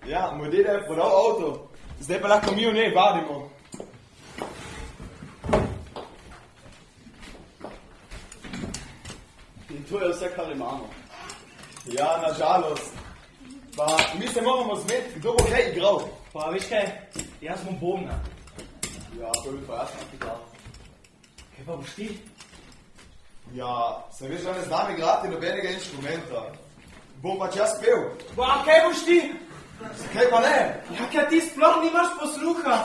Ja, moj deda je prodal avto. Zdaj pa lahko mi v njej vadimo. In to je vse, kar imamo. Ja, nažalost. Pa mi se moramo zmeti, kdo bo kaj igral. Pa veš kaj, jaz bom bomna. Ja, to bi pa jaz napisal. Kaj pa boš ti? Ja, se veš, da ne znam igrati nobenega inštrumenta. Bom pač jaz pel. Pa kaj boš ti? Zakaj pa ne? Ja, kaj ti sploh nimaš posluha.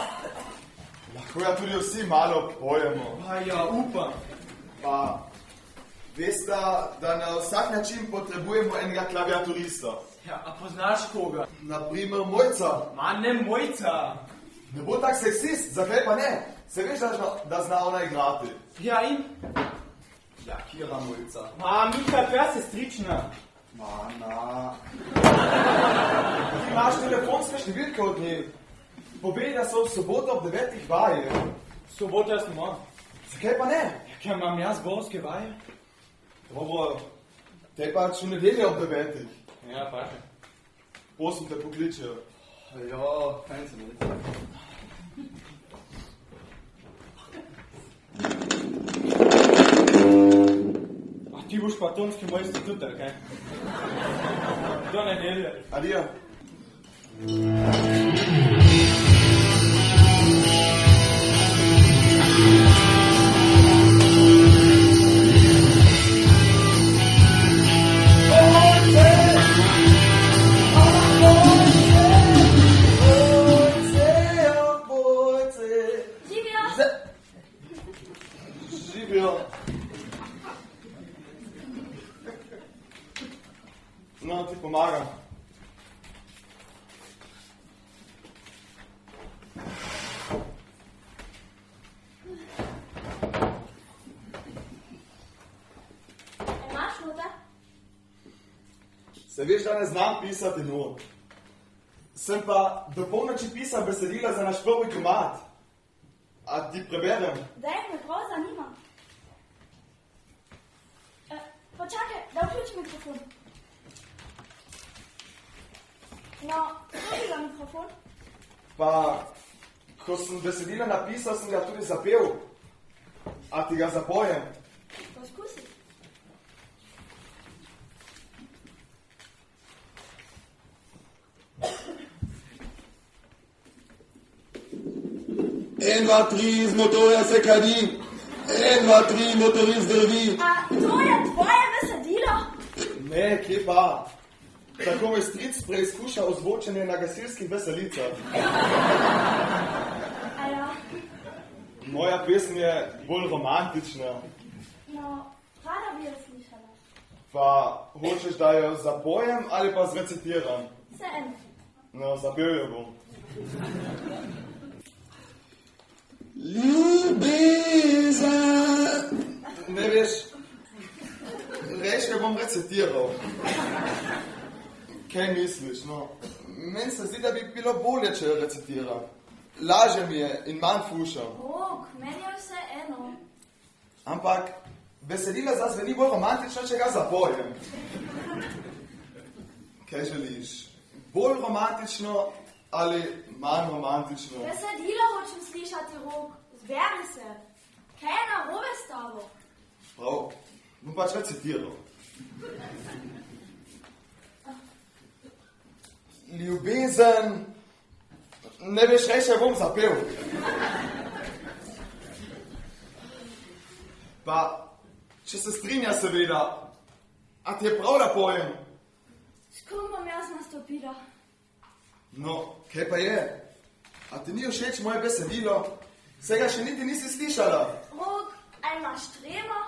Lahko ja tudi vsi malo pojemo. Pa ja, upam. Pa veste, da na vsak način potrebujemo enega klaviaturista. Ja, a poznaš koga? Naprimer Mojca. Ma ne Mojca. Ne bo tak seksist, zakaj pa ne? Se veš, da zna ona igrati. Ja in? Ja, Kira Mojca. Ma, Mika, tvoja sestrična. Ma, na. Ti imaš telefonske številke od nje. Povej, da so v soboto ob 9 vaje. V soboto jaz ne morem. Zakaj pa ne? Ja, kaj imam jaz zborske vaje? Dobro, te pač v nedeljo ob 9. Ja, pa še. Prosim te pokličejo. Ja, fajn se mi. A ti boš pa tonski moj instituter, kaj? Do nedelje. Adijo. No, ti pomagam. Imaš note? Se veš, da ne znam pisati not. Sem pa do polnoči pisal besedila za naš prvi komad. A ti preberem? Daj, me prav zanima. Počakaj, da vključim mikrofon. No, tudi za mikrofon. Pa, ko sem besedila napisal, sem ga tudi zapel. A ti ga zapojem? Poskusi. En, dva, tri, z motorja se kadi. En, dva, tri, motorist drvi. A to je tvoje besedilo? Ne, kje pa? Tako moj stric preizkuša ozvočenje na gasilskih veselicah. A ja? Moja pesem je bolj romantična. No, rada bi jo slišala. Pa, hočeš, da jo zapojem ali pa zrecitiram? Vse eno. No, zapel jo bom. Ljubezen. Ne veš, rečke bom recitiral. Kaj misliš, no? Meni se zdi, da bi bilo bolje, če jo recitiram. Lažje mi je in manj fušam. Bog, meni je vse eno. Ampak besedilo zazveni bolj romantično, če ga zapojem. Kaj želiš? Bolj romantično ali manj romantično? Besedilo hočem slišati, Rok. Zberi se. Kaj je narobe s tabo? Prav, bom pač recitiral. Ljubezen, ne veš reči, bom zapel. Pa, če se strinja seveda, a ti je prav, da pojem? S kom bom jaz nastopila? No, kaj pa je? A ti ni všeč moje besedilo? Vsega še niti nisi slišala. Rok, a imaš tremo?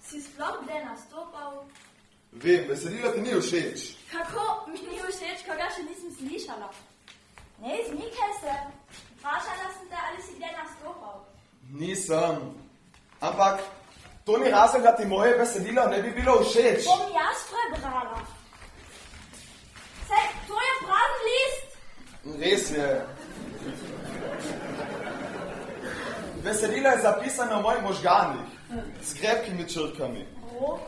Si sploh kdaj nastopal? Vem, besedilo ti ni všeč. Kako mi ni všeč, ko ga še nisem slišala? Ne izmikaj se. Vprašala sem te, ali si kdaj nastopal. Nisem. Ampak to ni razlog, da ti moje besedilo ne bi bilo všeč. Bom jaz prebrala. Sej, to je prazen list. Res je. Besedilo je zapisano v mojih možganih, s krepkimi črkami. Rok,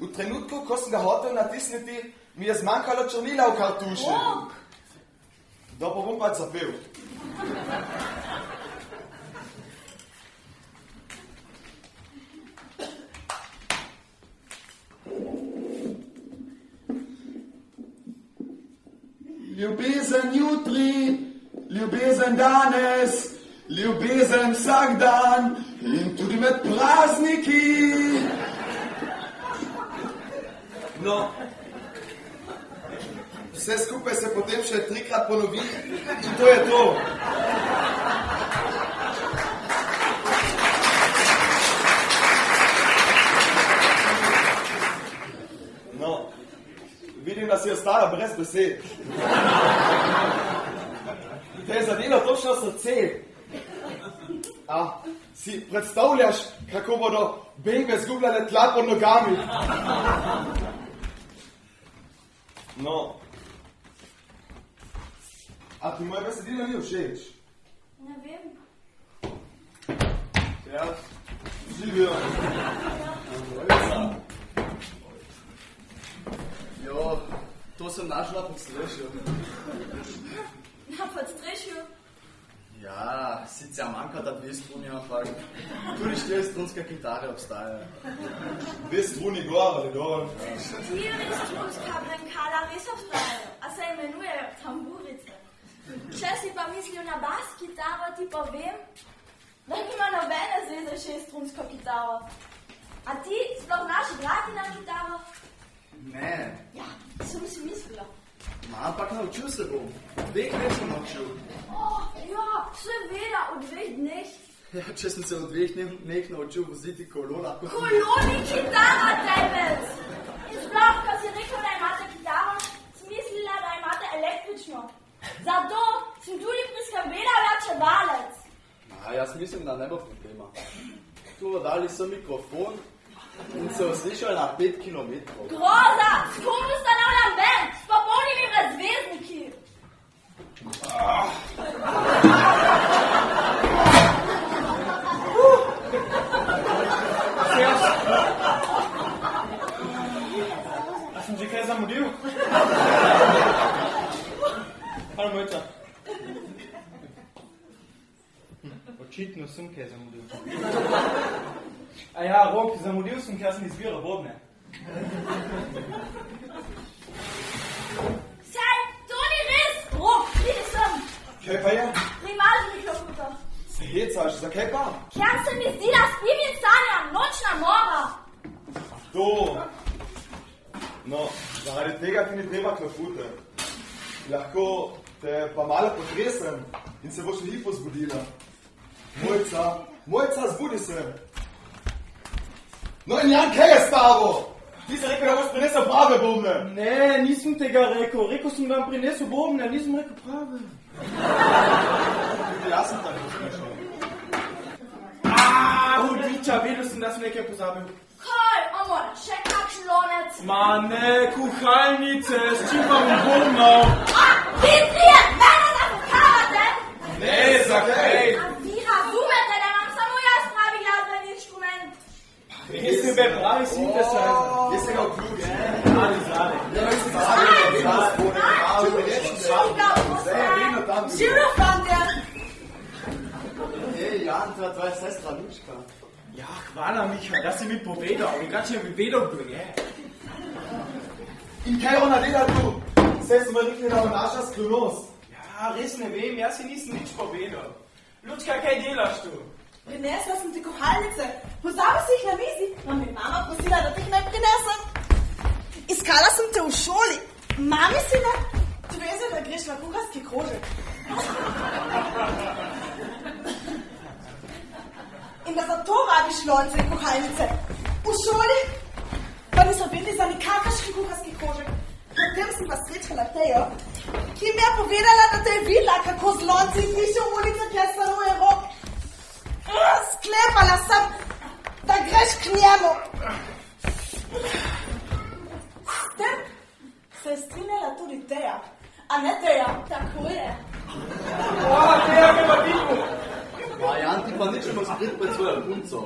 V trenutku, ko sem ga hotel natisniti, mi je zmanjkalo črnila v kartuši. Rok, Da pa bom pač zapel. Ljubezen jutri, ljubezen danes, ljubezen vsak dan in tudi med prazniki. No, vse skupaj se potem še 3-krat ponovi in to je to. No, vidim, da si ostala brez besed. Te je zadelo točno srce. A, si predstavljaš, kako bodo benge zgubljale tla pod nogami? No. A ti moje besedilo ni všeč? Ne vem. Ja, Živijo. jo, to sem našla pod strešjo. Na podstrešju. Ja, sicer manjkata 2 struni, ampak tudi 4-strunska kitara obstaja. 2 struni gor ali dol. 4-strunska brenkala res obstajajo, a se imenujejo tamburice. Če si pa mislil na bas kitaro, ti povem, da nima nobene zveze s 6-strunsko kitaro. A ti sploh znaš igrati na kitaro? Ne, Ja, sem si mislila. ampak naučil se bom. 2 let sem naučil. Ja, seveda, v 2 dneh. Ja, če sem se v 2 dneh naučil voziti kolo, lahko... Koloni kitara, tebec! In sploh, ko si rekel, da imate kitaro, sem mislila, da imate električno. Zato sem tudi priskrbela vračevalec. A, jaz mislim, da ne bo problema. Tu dali so mikrofon in se uslišali na 5 kilometrov. Groza! S kom ustanavljam band? S popolnimi razvezniki! A sem že kaj zamudil? Hvala, Mojca. Očitno sem kaj zamudil. A ja, Rok, zamudil sem, ker sem izbiral vodne. Saj, to ni res! Rok, pridi sem! Kaj pa je? Primaži mi kloputo. Se hecaš, zakaj pa? Ker se mi zdi, da spim in sanjam, nočna mora. To. No, zaradi tega ti ni treba klofute. Lahko te pa malo potresem in se boš lepo zbudila. Mojca, zbudi se. No in Jan, kaj je s tabo? Ti si rekel, da boš prinesel prave bobne. Ne, nisem tega rekel. Rekel sem, da vam prinesel bobne, nisem rekel prave. Tudi jaz sem tako uslišal. Hudiča, vedel sem, da sem nekaj pozabil. Kaj, amor, še kakšen lonec? Ma ne, kuhalnice, s čim pa bom bobnal? A, vi trije, mene zafukavate? Ne, zakaj? A vi razumete, da imam samo jaz pravi glasbeni inštrument? Res je be pravi sintesizer. Jaz se ga vključi. Ali zale. Živno, fante! Ej, Jan, to je tvoja sestra Lučka. Ja, hvala, Miha, da si mi povedal, drugače bi vedel, kdo je. In kaj ona dela tu? Vse smo rekli, da bo naša skrivnost. Ja, res ne vem, jaz si nisem nič povedal. Lučka, kaj delaš tu? Prinesla sem ti kuhalnice. Pozabil si jih na mizi, pa mi mama prosila, da ti jih naj prinesem. Iskala sem te v šoli. Mami si ne tveze, da greš na kuharski krožek. In da zato rabiš lonce in kuhalnice. V šoli pa niso vedeli za nikakrški kuharski krožek. Potem sem pa srečala Tejo, ki mi je povedala, da te je videla, kako z lonci piše v ulici, kjer stanuje Rok. Sklepala sem, da greš k njemu. S tem se je strinjala tudi Teja, a ne Teja. Tako je. Teja, kaj pa ti mu? Ma, Jan, ti pa ničemo skrit pred svojo punco.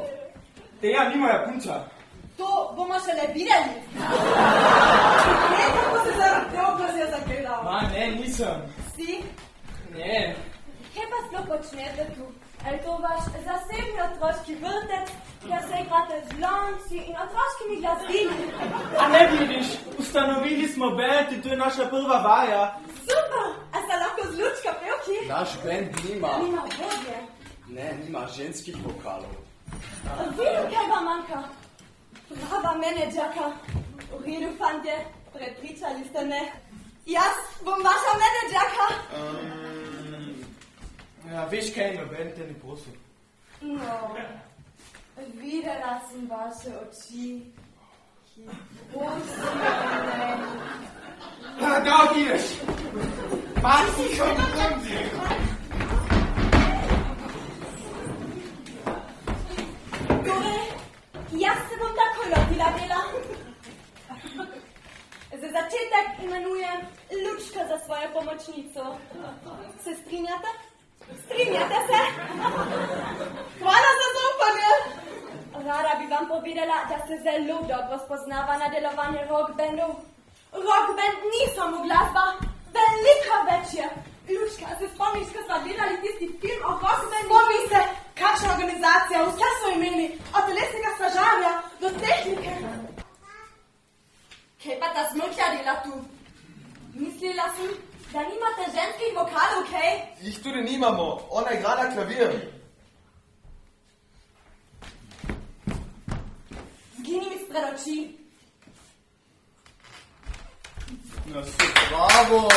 Teja ni moja punča. To bomo še ne videli. Ne, kako se zaradi tega, ko si jo zagledal. Ma ne, nisem. Si, Ne, Kaj pa sploh počnete tu? Ali to vaš zasebni otroški vrtec, kjer se igrate z lonci in otroškimi glasbili? a ne vidiš, ustanovili smo band in to je naša prva vaja. Super! A sta lahko z Lučka pevki? Naš band nima. Nima vodje. Ne, nima ženskih vokalov. Vidim, kaj vam manjka. Prava menedžerka. V redu, fantje, prepričali ste me. Jaz bom vaša menedžerka. Ja, veš kaj, noben te ne prosil. No, videla sem vaše oči, ki prosijo meni. Da odideš! Mati, ko ne pomzi! Torej, jaz se bom takoj lotila dela. Za začetek imenujem Lučka za svojo pomočnico. Se strinjate? Strinjate se? Hvala za zaupanje. Rada bi vam povedala, da se zelo dobro spoznava na delovanje rockbandov. Rockband ni samo glasba, velika več je. Lučka, se spomniš, ko smo delali tisti film o rockbandu? Spomni se, kakšna organizacija, vse so imeli, od telesnega stražarja do tehnike. Kaj pa ta smrklja dela tu? Mislila sem, da nimate ženskih vokalov, kaj? Jih tudi nimamo, ona igra na klavir. Zgini mi spred oči. No, super. Bravo!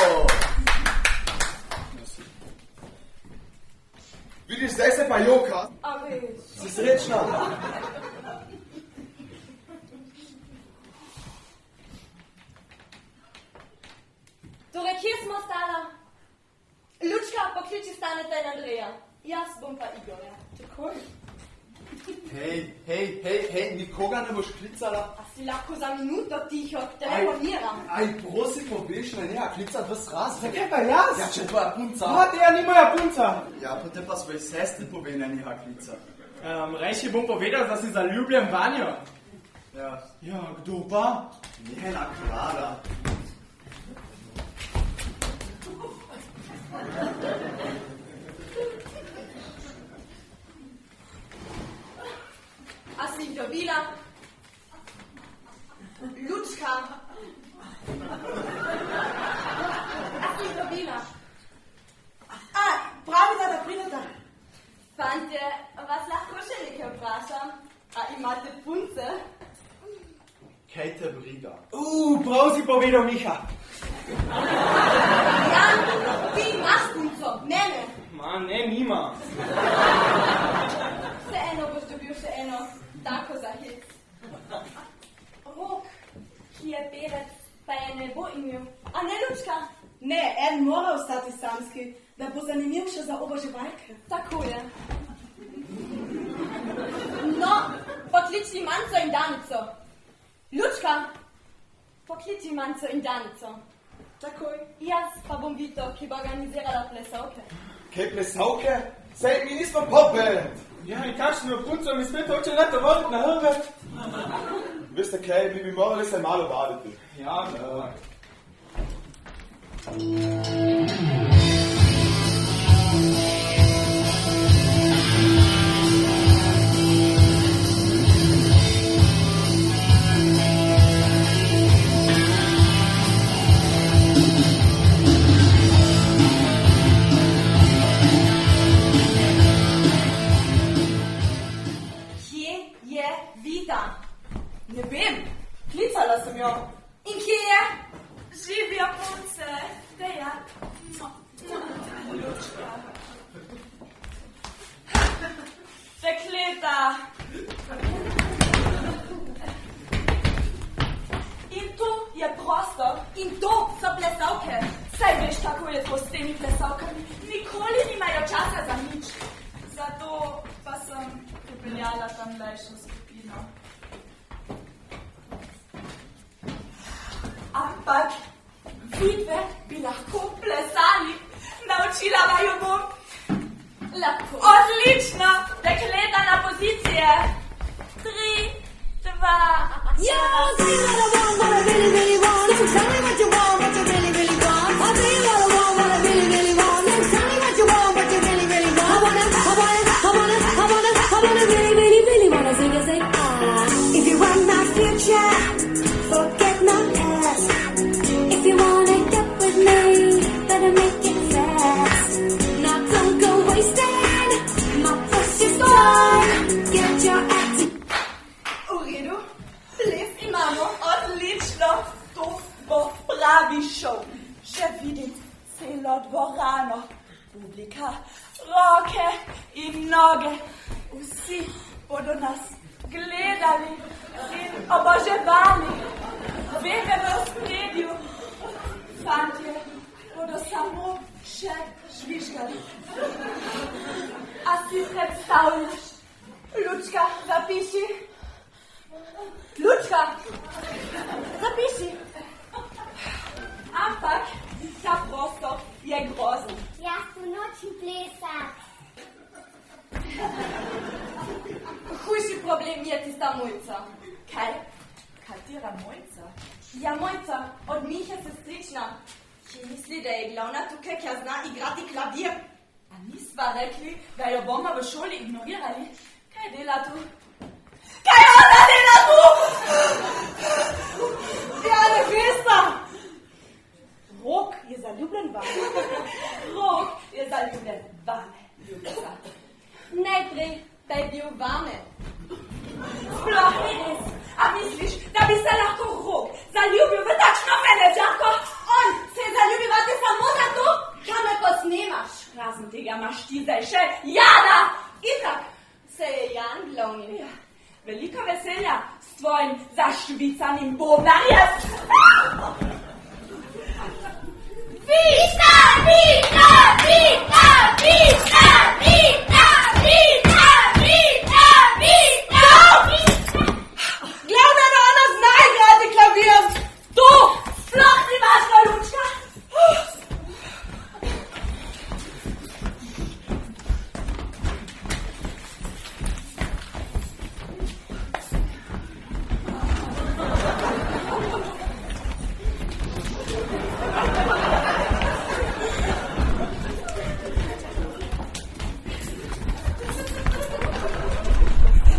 Vidiš, zdaj se pa joka. A veš. Si srečna? Torej, kje smo stala? Lučka, pokliči Staneta in Andreja. Jaz bom pa Igorja. Takoj. Hej, nikoga ne boš klicala? A si lahko za minuto tiho, telefoniram. Aj, prosim, poveš, ne neha klicati ves raz. Zakaj pa jaz? Ja, če tvoja punca. Mati, ja ni moja punca. Ja, potem pa svoji sestri pove, ne neha klicati. Rejši bom povedal, da si zaljubljen vanjo. Ja, Ja, kdo pa? njena Klara. A si jih dobila? Lučka. A si jih dobila? A, pravite, da pridete. Fantje, vas lahko še nekaj vprašam? A imate punce? Kaj te briga? Prav si povedal, Miha. Jan, ti imaš punco, mene. Ma, ne, nima. Vseeno boš dobil še eno tako za hit. Rok, ki je pevec, pa je ne bo imel. A ne, Lučka? Ne, en mora ostati samski, da bo zanimiv še za oboževalke. Tako je. No, pokliči Manco in Danico. Lučka, pokliči Manco in Danico. Takoj. Jaz pa bom Vito, ki bo organizirala plesovke. Kaj plesavke? Sej mi nismo popband. Ja, in kakšno punco mi spet hoče na to voditi na hrbet? Veste kaj, mi bi morali se malo vaditi. Ja, da. Kje je Vita? Ne vem, klicala sem jo. In kje je? Živijo punce. Deja. Lučka. Dekleta. In tu je prostor. In to so plesavke. Saj veš, kako je to s temi plesavkami. Nikoli nimajo časa za nič. Zato pa sem pripeljala tam mlajšo skupino. Ampak vidve bi lahko plesali. Naučila vaju bom. Lahko. Odlično. Dekleta na pozicije. 3, 2, Yo, I'll tell you what I want, what I really, really want. Now tell me what you want, what you really, really want. I'll tell you what I want, what I really, really want. Now tell me better make it fast. Now don't go wasting. My push is done. Get your act V redu, ples imamo, odlično, to bo pravi šov. Že vidim celo dvorano, publika, roke in noge, vsi bodo nas gledali in oboževali. Veme v spredju, fantje bodo samo še žvižgali. A si predstavljaš? Lučka, zapiši. Lučka, zapiši. Ampak ta prostor je grozen. Jaz tu nočem plesati. Hujši problem je tista Mojca. Kaj? Katera Mojca? Ja, Mojca, od Mihe sestrična. Ki misli, da je glavna tukaj, ki zna igrati klavir. A nisva rekli, da jo bomo v šoli ignorirali? Kaj dela tu? Kaj ona dela tu? Ja, ne vesta. Rok je zaljubljen vame. Rok je zaljubljen vame, ljubica. Najprej, da je bil vame. Sploh ni res. A misliš, da bi se lahko Rok zaljubil v takšno menedžerko? On se je zaljubil vate samo zato, da me posnemaš. Razen tega imaš ti zdaj še Jana. Itak se je Jan glavni. Veliko veselja s tvojim zašvicanim bobnarjem. Vita, Vita, Vita, Vita, Vita, Vita, Vita, Vita, Vita. Glavno, da ona zna igrati klavir. Tu, sploh ni važno, Lučka.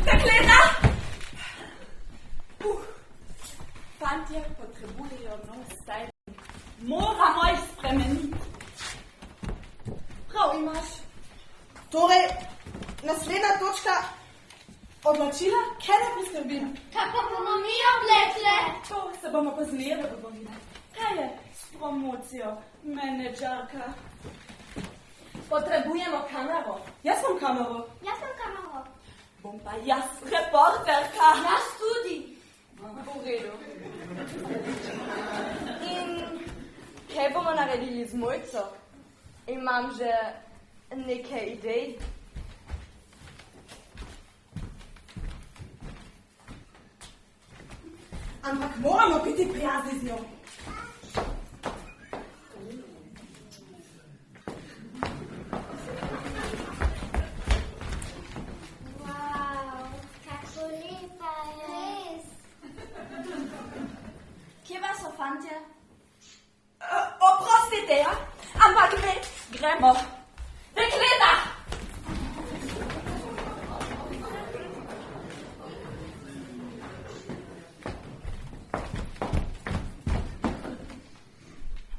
Dekleta! Fantje potrebujejo nov styling. Moramo jih spremeniti. Prav imaš. Torej, naslednja točka oblačila, kaj ne priskrbim? Kako bomo mi oblekle? To se bomo pozneje dogovorili. Kaj je s promocijo, menedžerka? Potrebujemo kamero. Jaz sem kamero. Jaz sem kamero. Bom pa jaz reporterka. Jaz tudi. V redu. In kaj bomo naredili z Mojco? Imam že nekaj idej. Ampak moramo biti prijazni z njo. Wow, kako lepa je. Res. Kje vas so fantje? Oprostite, ja? Ampak ne, gremo. Dekleta!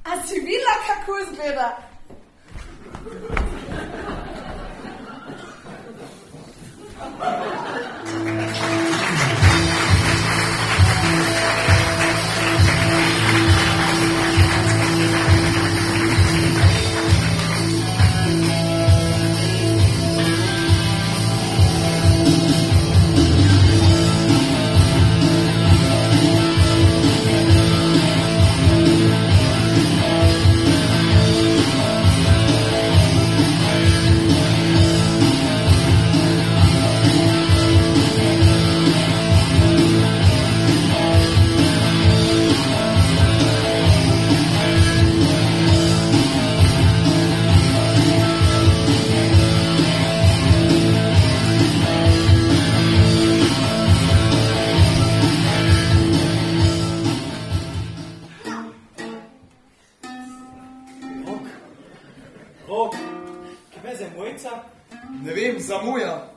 A si videla, kako izgleda? Rok, kaj je Mojca? Ne vem, zamuja.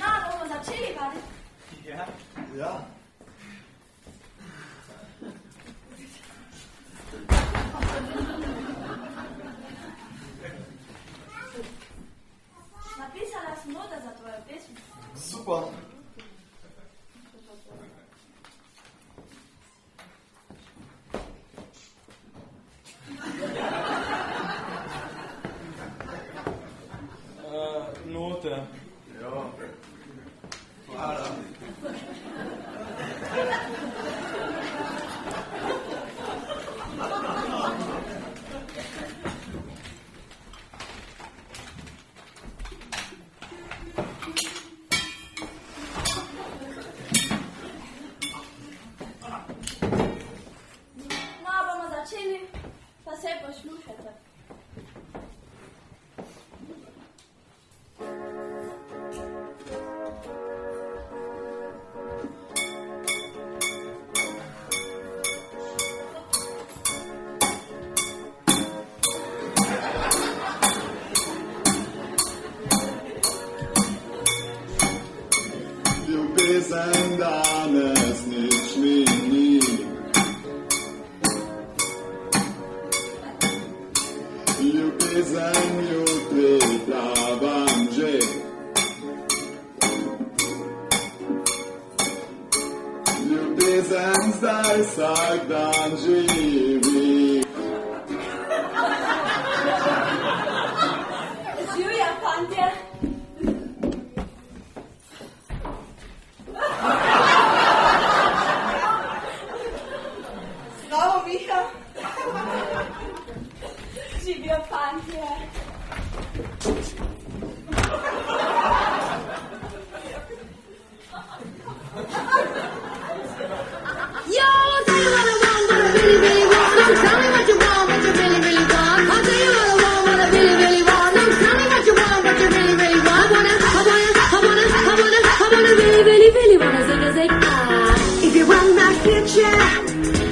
No, bomo začeli, vadi. Ja. Napisala sem note za tvojo pesmi. Super. Note. Ja. Hvala. No, bomo začeli, pa se poslušajte. Ljubezen danes nič mi ni. Ljubezen jutri plavam že. Ljubezen zdaj vsak dan živi. Živja, fantje. Zdravo, Miha. Živijo, fantje. Yo, I'll tell you what I want, what I really, really want. Now tell me what you want, what you really, really want. I'll tell you what I want, what I really, really want. Now tell me what you want, what you really, really want. I wanna really, really, really wanna sing ah. If you want my future,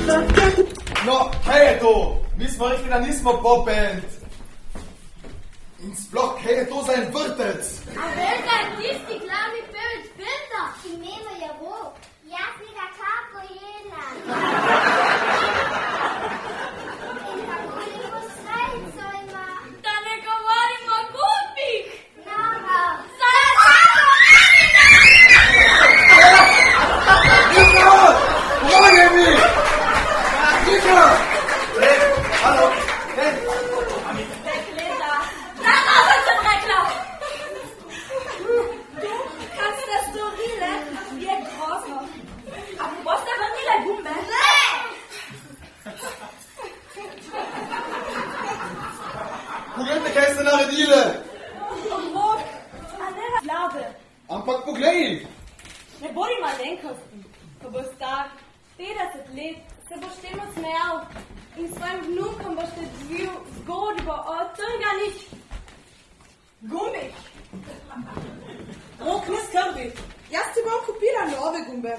forget me. No, kaj je to? Mi smo rekli, da nismo popband. In sploh, kaj je to za en vrtec? A velika je tisti glavni pevec benda. Ime mu je Rok. Jaz bi ga kar pojedla. In kako lepo srajco ima. Da ne govorimo gubih. Nora. Pomagaj mi! Tiho! Halo! Dekleta. Rada sem rekla. Kaj ste storile, je grozno. A boste vrnile gumbe? Ne! Poglejte, kaj ste naredile! Rok, a ne razlade. Ampak poglej! Ne bodi malenkosti. Ko boš star 50 let, se boš temu smejal in svojim vnukom boš te zvil zgodbo o trganih gumbih. Rok, ne skrbi. Jaz ti bom kupila nove gumbe.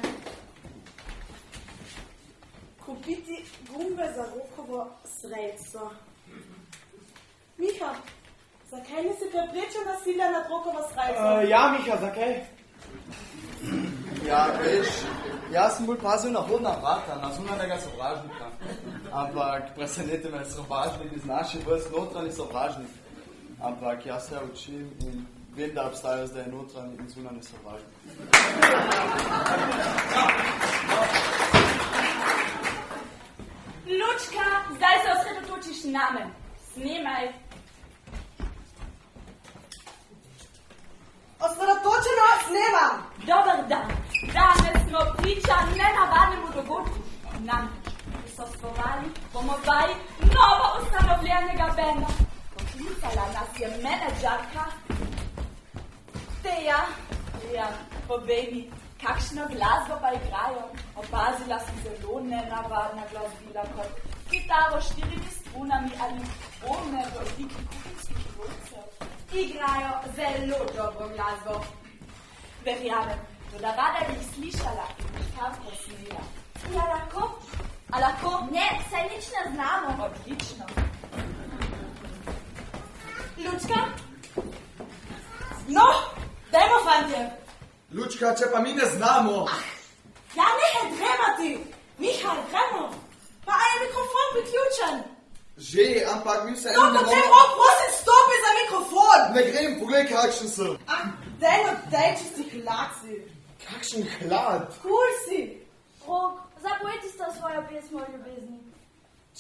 Kupiti gumbe za Rokovo srajco. Miha, zakaj nisi preprečil nasilja nad Rokovo srajco? Ja, Miha, zakaj? Ja, veš, jaz sem bolj pazil na hodna vrata, na zunanjega sovražnika. Ampak preseneti me sovražnik iz naše vrst, notranji sovražnik. Ampak jaz se učim in vem, da obstajajo zdaj notranji in zunanji sovražnik. Lučka, zdaj se osredotočiš name. Snemaj. Osredotočeno snemam. Dober dan. Danes smo priča nenavadnemu dogodku. Namreč prisostvovali bomo vaji novo ustanovljenega benda. Poklicala nas je menedžerka. Teja, povej mi, kakšno glasbo pa igrajo? Opazila sem zelo nenavadna glasbila kot kitaro s 4 strunami ali polne v obliki kuhinjskih dvojcev. Igrajo zelo dobro glasbo. Verjamem, da rada bi jih slišala in kar posnela. Ja, lahko? A lahko? Ne, saj nič ne znamo. Odlično. Lučka? No, dajmo, fantje. Lučka, če pa mi ne znamo. Ja, ne, treba ti. Michal, gremo. Pa je mikrofon priključen. Že, ampak mi vse No, potem rok, prosim, stopi za mikrofon. Ne grem, poglej, kakšen sem. Ah, daj, če si hlad si. Kakšen hlad. Cool si. Rok, zapojte sta svojo pesmo o ljubezni.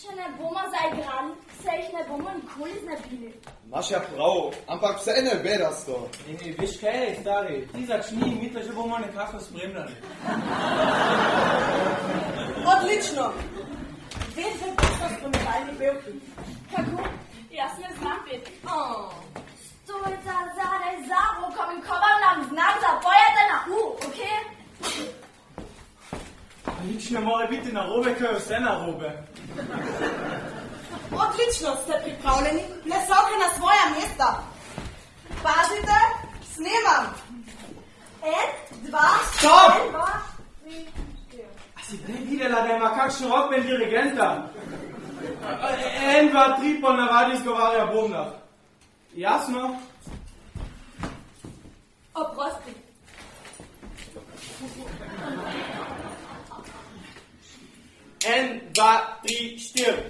Če ne bomo zaigrali, se jih ne bomo nikoli znebili. Imaš ja prav, ampak vse ne vedas to. Veš kaj, stari, ti začni, mi te že bomo nekako spremljali. Odlično. Vedve bosta spomevalni pevki. Kako? Jaz ne znam peti. Stojta zadaj za rokom in ko vam nam znak zapojete na okej? Nič ne more biti narobe, ker je vse narobe. Odlično ste pripravljeni. Plesovke na svoja mesta. Pazite, snemam. 1, 2, Stop! 1, 2, 3, 4. A si ne videla, da ima kakšen rockman dirigenta? 1, 2, 3 ponavadi izgovarja bobnar. Jasno? Oprosti. En, dva, tri, štiri.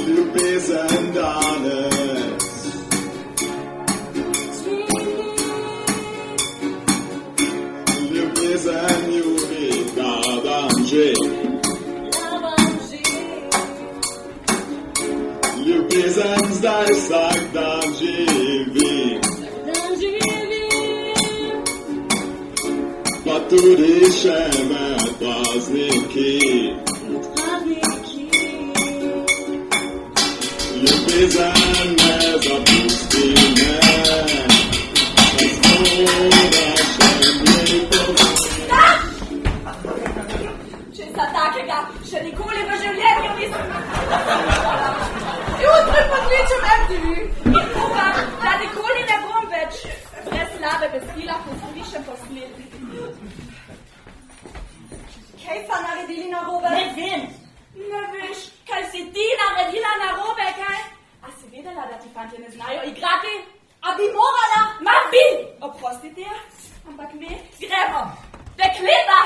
Ljubezen danes. Ljubezen ljubi, kadam že. Ljubezen zdaj vsak dan živi. Pa tudi še med prazniki. Ljubezen ne zapusti me. Česa takega še nikoli v življenju nisem. Jutri pokličem MTV. In upam, da nikoli ne bom več brez slave besedila, ko slišem posnetek. Kaj sta naredili narobe? Ne vem. Ne veš, kaj si ti naredila narobe, kaj? A si vedela, da ti fantje ne znajo igrati? A bi morala? Ma bi! Oprostite, ampak mi gremo. Dekleta!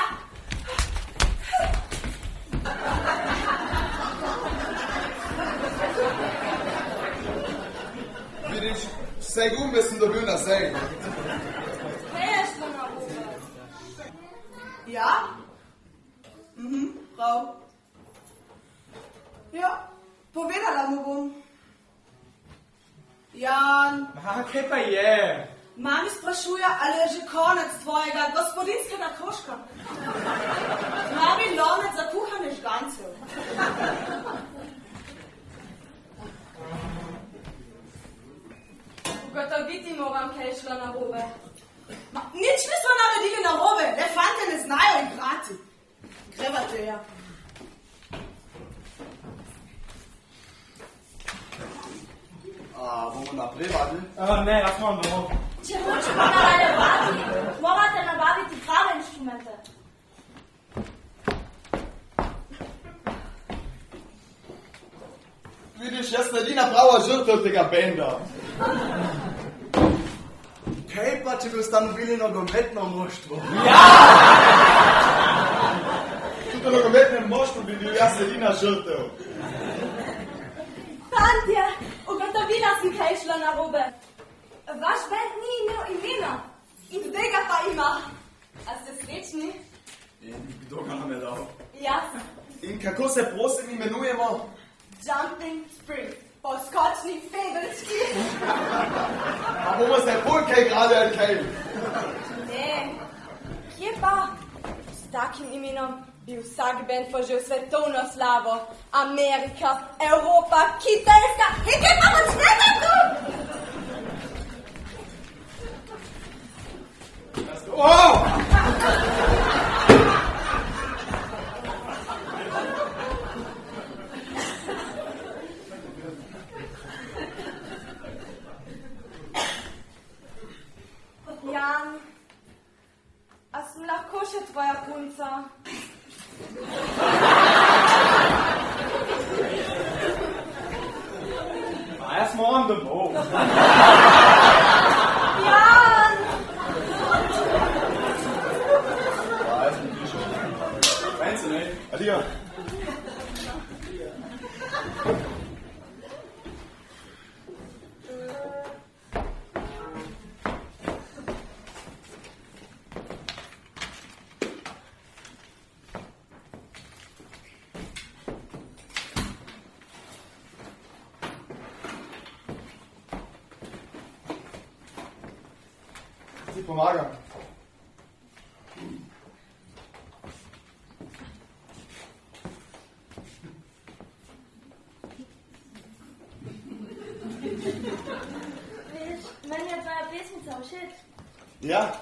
Vidiš, vse gumbe sem dobil nazaj. Kaj je šlo narobe? Ja? Prav. Ja, povedala mu bom. Jan, Kaj pa je? mami sprašuje, ali je že konec tvojega gospodinskega krožka. Mami lonec za kuhane žgancev. Ugotoviti moram, kaj je šlo narobe. Nič nismo naredili narobe, le fante ne znajo igrati. Greva te, ja. Bomo naprej vadili? Ne, jaz imam domov. Če hočemo nadaljevati, morate nabaviti prave inštrumente. Vidiš, jaz sem edina prava žrtev tega benda. Kaj pa, če bi ustanovili nogometno moštvo? Tudi v nogometnem moštvu bi bil jaz edina žrtev. Fantje, ugotovila si, kaj je šlo narobe. Vaš bend ni imel imena. In tega pa ima. A ste srečni? In kdo ga nam je dal? Jaz. In kako se prosim imenujemo? Jumping Spring. Poskočni febelčki. A bomo se polke igrali ali kaj? Ne. Kje pa? S takim imenom bi vsak bend požil svetovno slavo. Amerika, Evropa, Kitajska. Hej, kaj pa počnete tu? Jan, a sem lahko še tvoja punca? jaz moram domov. Jan! Jaz sem prišel. Fajn se ne. Adijo. Ti pomagam. Veš, meni je tvoja pesmica všeč. Ja,